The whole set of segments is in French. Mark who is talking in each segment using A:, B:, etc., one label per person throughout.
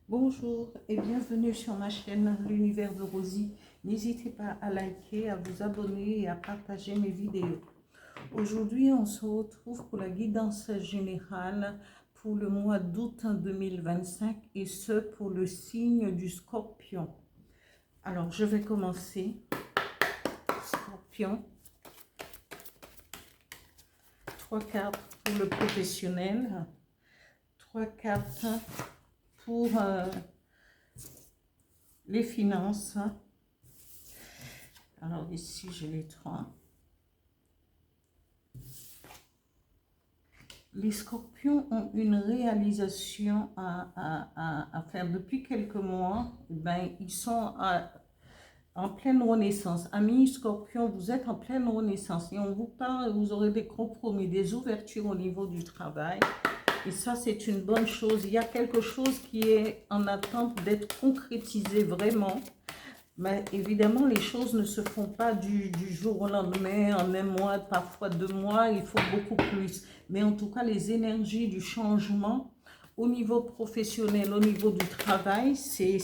A: Bonjour et bienvenue sur ma chaîne L'Univers de Rosie. N'hésitez pas à liker, à vous abonner et à partager mes vidéos. Aujourd'hui, on se retrouve pour la guidance générale pour le mois d'août 2025 et ce pour le signe du Scorpion. Alors, je vais commencer. Scorpion. 3 cartes pour le professionnel. 3 cartes pour les finances. Alors ici, j'ai les 3. Les scorpions ont une réalisation à faire depuis quelques mois. Ben, ils sont en pleine renaissance. Amis scorpions, vous êtes en pleine renaissance. Et on vous parle, vous aurez des compromis, des ouvertures au niveau du travail. Et ça, c'est une bonne chose. Il y a quelque chose qui est en attente d'être concrétisé vraiment. Mais évidemment, les choses ne se font pas du jour au lendemain, en un mois, parfois 2 mois, il faut beaucoup plus. Mais en tout cas, les énergies du changement au niveau professionnel, au niveau du travail, ce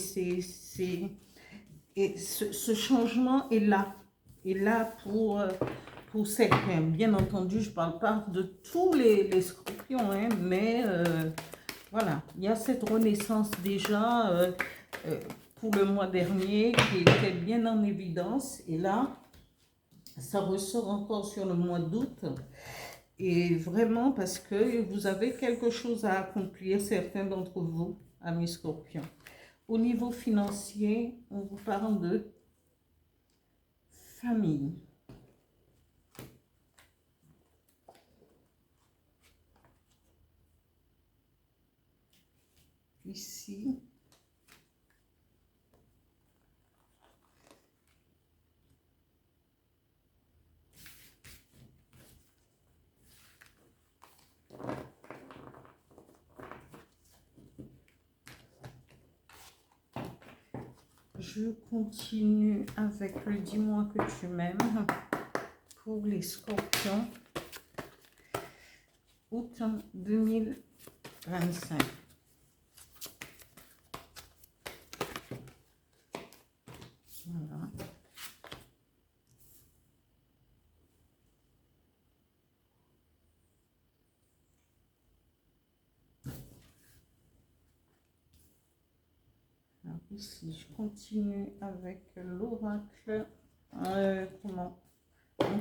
A: changement est là pour certains. Bien entendu, je ne parle pas de tous les scorpions, hein, mais voilà, il y a cette renaissance déjà pour le mois dernier qui était bien en évidence. Et là, ça ressort encore sur le mois d'août. Et vraiment parce que vous avez quelque chose à accomplir, certains d'entre vous, amis scorpions. Au niveau financier, on vous parle de famille. Ici, je continue avec le dis-moi que tu m'aimes pour les scorpions, août 2025. Voilà. Alors ici, je continue avec l'oracle, un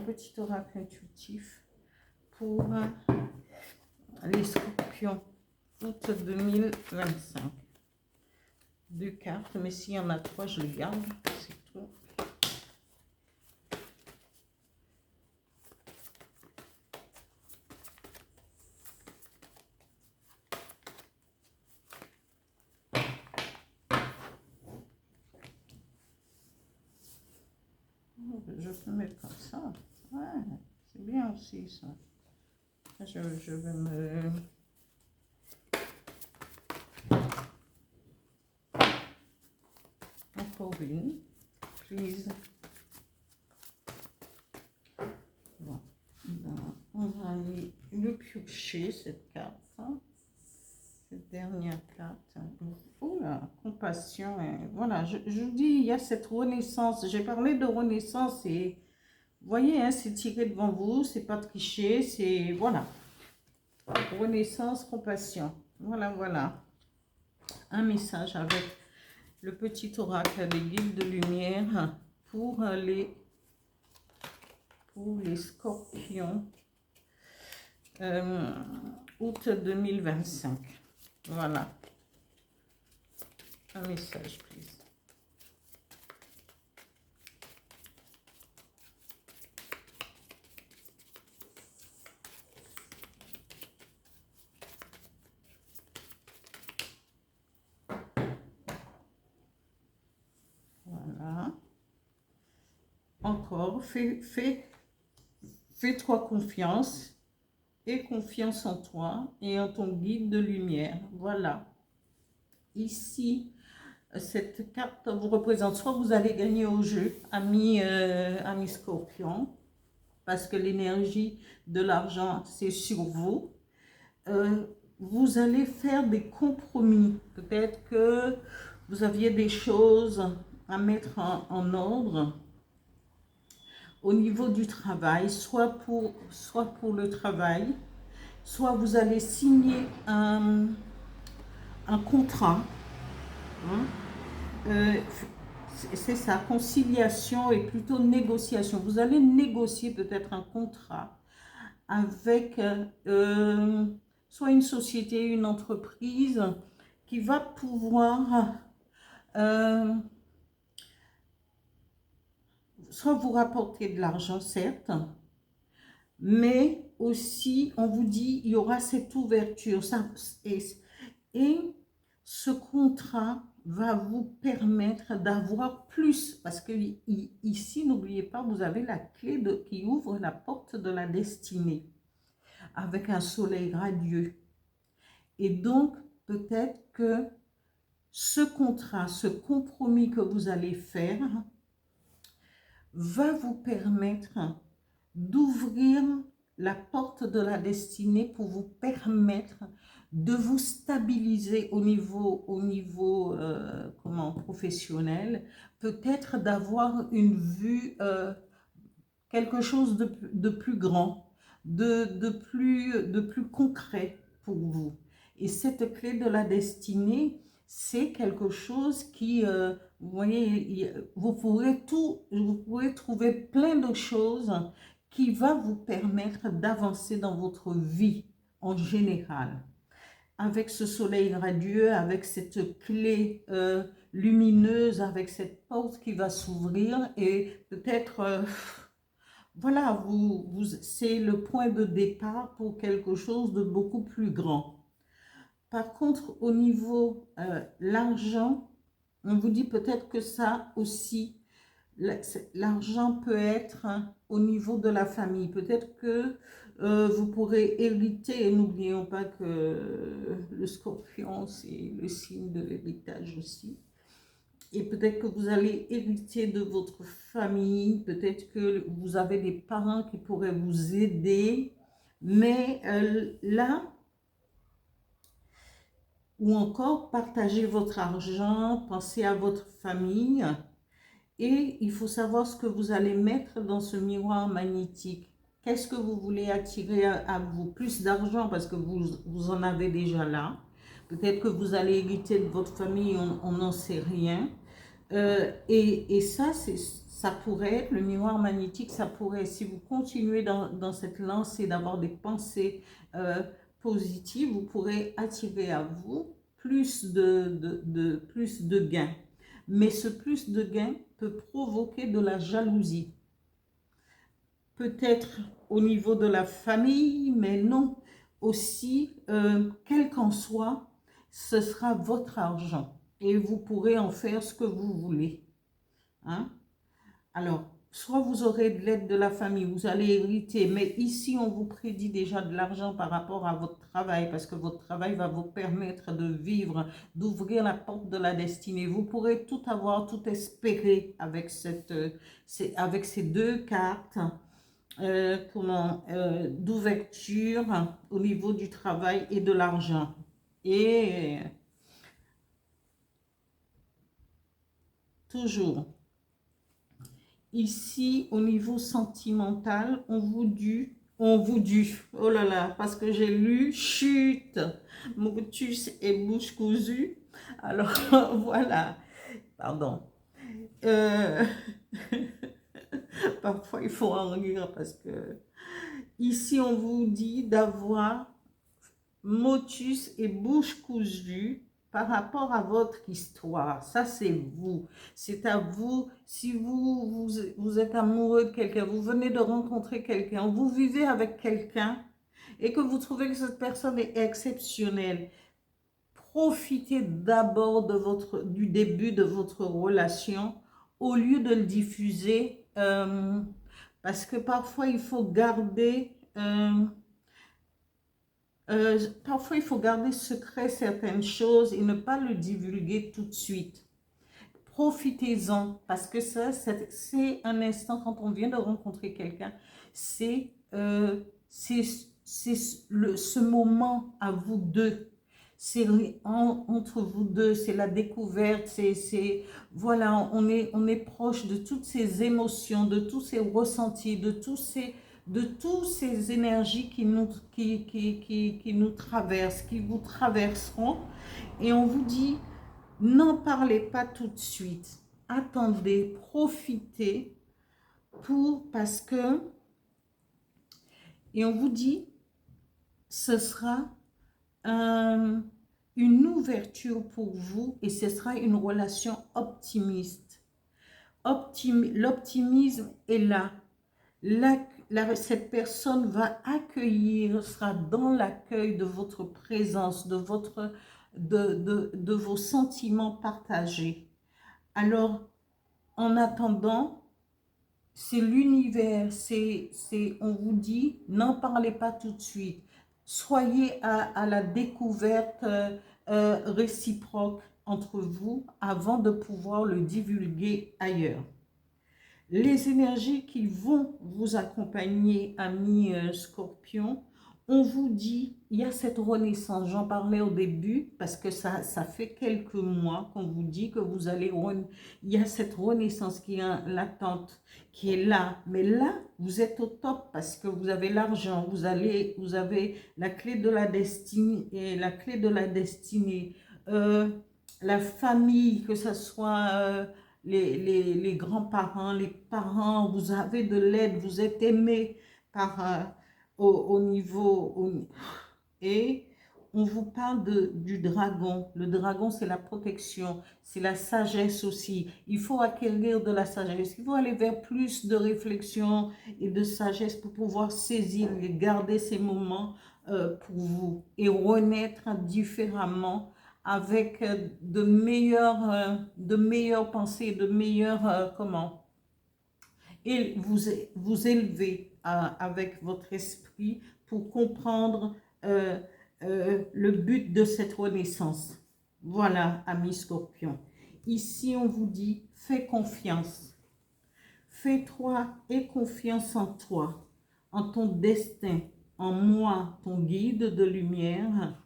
A: petit oracle intuitif pour les scorpions, août 2025. 2 cartes, mais s'il y en a 3, je les garde, c'est tout. Je peux mettre comme ça. Ouais, c'est bien aussi ça. Je vais me... Encore une, please. Bon, on va aller le piocher cette carte. Cette dernière carte. Oh là, compassion. Voilà, je vous dis, il y a cette renaissance. J'ai parlé de renaissance et vous voyez, hein, c'est tiré devant vous, c'est pas triché, c'est voilà. Renaissance, compassion. Voilà, voilà. Un message avec le petit oracle des guides de lumière pour les scorpions. Août 2025. Voilà. Un message, please. Voilà. Encore, fais-toi confiance et confiance en toi et en ton guide de lumière. Voilà. Ici, cette carte vous représente, soit vous allez gagner au jeu, amis scorpion, parce que l'énergie de l'argent, c'est sur vous. vous allez faire des compromis. Peut-être que vous aviez des choses à mettre en ordre au niveau du travail, soit pour le travail, soit vous allez signer un contrat. Hein. Euh, c'est ça, conciliation et plutôt négociation. Vous allez négocier peut-être un contrat avec soit une société, une entreprise qui va pouvoir euh, soit vous rapporter de l'argent, certes, mais aussi, on vous dit, il y aura cette ouverture. Et ce contrat va vous permettre d'avoir plus, parce que ici, n'oubliez pas, vous avez la clé qui ouvre la porte de la destinée, avec un soleil radieux. Et donc, peut-être que ce contrat, ce compromis que vous allez faire, va vous permettre d'ouvrir la porte de la destinée pour vous permettre de vous stabiliser au niveau professionnel, peut-être d'avoir une vue, quelque chose de plus grand, de plus concret pour vous. Et cette clé de la destinée, c'est quelque chose qui, vous voyez, vous pourrez trouver plein de choses qui va vous permettre d'avancer dans votre vie en général. Avec ce soleil radieux, avec cette clé lumineuse, avec cette porte qui va s'ouvrir et peut-être, voilà, c'est le point de départ pour quelque chose de beaucoup plus grand. Par contre, au niveau l'argent, on vous dit peut-être que ça aussi, l'argent peut être au niveau de la famille. Peut-être que vous pourrez hériter, et n'oublions pas que le scorpion, c'est le signe de l'héritage aussi. Et peut-être que vous allez hériter de votre famille, peut-être que vous avez des parents qui pourraient vous aider, mais là, ou encore partager votre argent, pensez à votre famille. Et il faut savoir ce que vous allez mettre dans ce miroir magnétique. Qu'est-ce que vous voulez attirer à vous? Plus d'argent parce que vous en avez déjà là. Peut-être que vous allez hériter de votre famille, on n'en sait rien. Et ça, ça pourrait être, le miroir magnétique, ça pourrait, si vous continuez dans cette lancée d'avoir des pensées positives, vous pourrez attirer à vous plus de gains. Mais ce plus de gains peut provoquer de la jalousie. Peut-être au niveau de la famille, mais non. Aussi, quel qu'en soit, ce sera votre argent. Et vous pourrez en faire ce que vous voulez. Hein? Alors, soit vous aurez de l'aide de la famille, vous allez hériter, mais ici, on vous prédit déjà de l'argent par rapport à votre travail, parce que votre travail va vous permettre de vivre, d'ouvrir la porte de la destinée. Vous pourrez tout avoir, tout espérer avec avec ces deux cartes d'ouverture au niveau du travail et de l'argent. Et toujours, ici, au niveau sentimental, on vous dit, oh là là, parce que j'ai lu chute, motus et bouche cousue. Alors, voilà, pardon. Euh, Parfois, il faut en rire parce que ici, on vous dit d'avoir motus et bouche cousue par rapport à votre histoire. Ça, c'est vous. C'est à vous. Si vous êtes amoureux de quelqu'un, vous venez de rencontrer quelqu'un, vous vivez avec quelqu'un et que vous trouvez que cette personne est exceptionnelle, profitez d'abord du début de votre relation au lieu de le diffuser parce que parfois il faut garder parfois, il faut garder secret certaines choses et ne pas le divulguer tout de suite. Profitez-en, parce que ça, c'est un instant, quand on vient de rencontrer quelqu'un, c'est c'est ce moment à vous deux. C'est entre vous deux, c'est la découverte, voilà, on est proche de toutes ces émotions, de tous ces ressentis, de tous ces énergies qui nous traversent, qui vous traverseront. Et on vous dit, n'en parlez pas tout de suite. Attendez, profitez parce que, et on vous dit, ce sera une ouverture pour vous et ce sera une relation optimiste. L'optimisme est là. Cette personne va accueillir, sera dans l'accueil de votre présence, de vos sentiments partagés. Alors, en attendant, c'est l'univers, on vous dit, n'en parlez pas tout de suite. Soyez à la découverte réciproque entre vous avant de pouvoir le divulguer ailleurs. Les énergies qui vont vous accompagner, amis Scorpion, on vous dit, il y a cette renaissance, j'en parlais au début, parce que ça fait quelques mois qu'on vous dit que vous allez, il y a cette renaissance qui est latente, qui est là, mais là, vous êtes au top, parce que vous avez l'argent, vous avez la clé de la destinée, la famille, que ce soit les grands-parents, les parents, vous avez de l'aide, vous êtes aimés au niveau... Et on vous parle du dragon. Le dragon, c'est la protection, c'est la sagesse aussi. Il faut acquérir de la sagesse. Il faut aller vers plus de réflexion et de sagesse pour pouvoir saisir et garder ces moments pour vous et renaître différemment avec de meilleures pensées, de meilleures, et vous élever avec votre esprit pour comprendre le but de cette renaissance. Voilà, amis Scorpion. Ici, on vous dit, fais confiance. Fais-toi et confiance en toi, en ton destin, en moi, ton guide de lumière,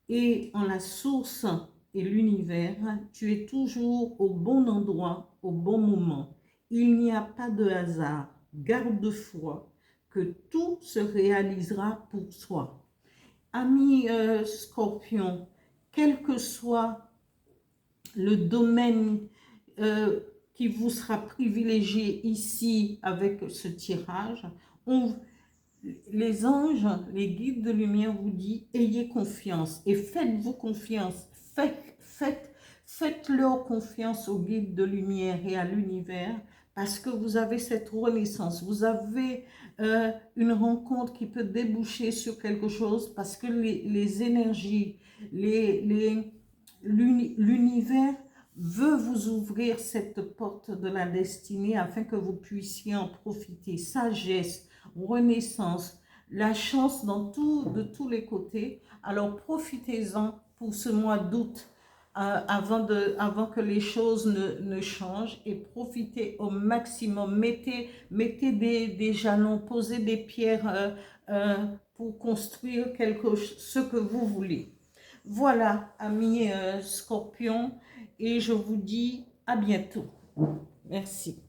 A: et en la source et l'univers. Tu es toujours au bon endroit, au bon moment. Il n'y a pas de hasard. Garde foi que tout se réalisera pour soi. Amis Scorpion, quel que soit le domaine qui vous sera privilégié ici avec ce tirage, les anges, les guides de lumière vous disent, ayez confiance et faites-vous confiance, faites-leur confiance aux guides de lumière et à l'univers, parce que vous avez cette renaissance, vous avez une rencontre qui peut déboucher sur quelque chose, parce que les énergies, l'univers veut vous ouvrir cette porte de la destinée afin que vous puissiez en profiter. Sagesse, renaissance, la chance de tous les côtés. Alors profitez-en pour ce mois d'août avant que les choses ne changent, et profitez au maximum. Mettez des jalons, posez des pierres pour construire ce que vous voulez. Voilà, amis Scorpions, et je vous dis à bientôt. Merci.